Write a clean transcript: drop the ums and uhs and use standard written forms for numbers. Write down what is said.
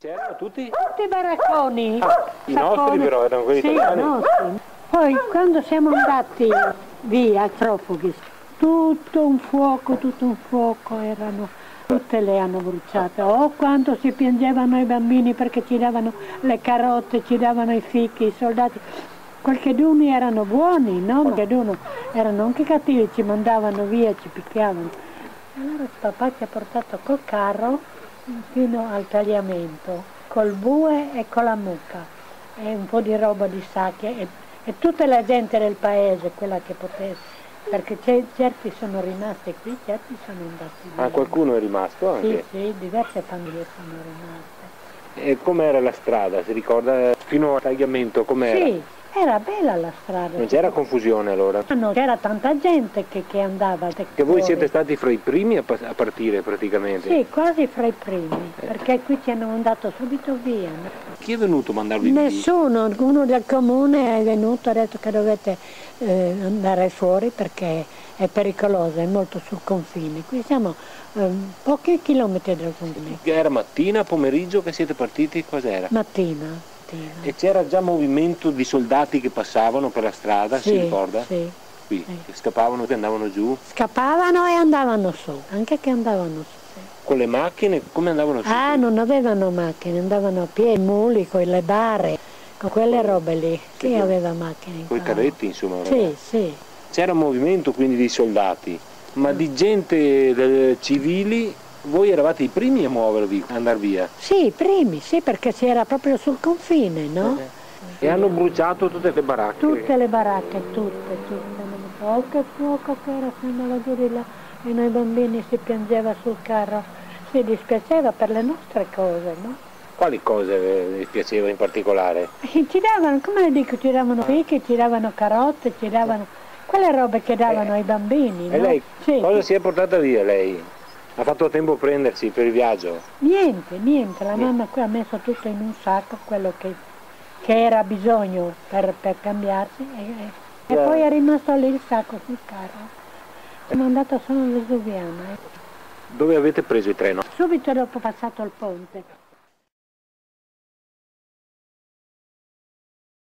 C'erano tutti? Tutti baracconi. Ah, i nostri però erano quelli sì, italiani? Nostri. Poi quando siamo andati via, profughi, tutto un fuoco erano, tutte le hanno bruciate. Oh, quanto si piangevano i bambini perché ci davano le carote, ci davano i fichi, i soldati. Qualcheduni erano buoni, no? Qualcheduno erano anche cattivi, ci mandavano via, ci picchiavano. Allora papà ci ha portato col carro fino al tagliamento, col bue e con la mucca, e un po' di roba di sacchi, e tutta la gente del paese, quella che poteva, perché certi sono rimasti qui, certi sono andati via. Ah, qualcuno è rimasto anche? Sì, sì, diverse famiglie sono rimaste. E com'era la strada, si ricorda? Fino al tagliamento com'era? Sì, era bella la strada. Non c'era confusione allora? No, c'era tanta gente che andava. Che voi siete stati fra i primi a partire praticamente? Sì, quasi fra i primi, perché qui ci hanno mandato subito via. Chi è venuto a mandarvi via? Nessuno, uno del comune è venuto e ha detto che dovete andare fuori perché è pericoloso, è molto sul confine. Qui siamo pochi chilometri dal confine. Era mattina, pomeriggio che siete partiti? Cos'era? Mattina. E c'era già movimento di soldati che passavano per la strada, sì, si ricorda? Sì. Qui, sì. che scappavano, che andavano giù? Scappavano e andavano su, anche che andavano su. Sì. Con le macchine, come andavano su? Ah, non avevano macchine, andavano a piedi, muli, con le bare, con quelle robe lì. Chi aveva macchine? Con i carretti, insomma. Sì, sì. C'era un movimento quindi di soldati, ma di gente civili, voi eravate i primi a muovervi, a andare via? Sì, i primi, sì, perché si era proprio sul confine, no? E hanno bruciato tutte le baracche? Tutte le baracche, tutte. Oh, che fuoco che era, se andava giù di là, e noi bambini si piangeva sul carro. Si dispiaceva per le nostre cose, no? Quali cose vi piaceva in particolare? Ci davano, come le dico, ci davano fichi, ci davano carote, ci davano quelle robe che davano ai bambini, no? E lei sì. cosa si è portata via lei? Ha fatto tempo a prendersi per il viaggio? Niente, la mamma qui ha messo tutto in un sacco, quello che era bisogno per cambiarsi, e poi è rimasto lì il sacco sul carro. Sono andata solo a Vesuviana. Dove avete preso il treno? Subito dopo passato il ponte.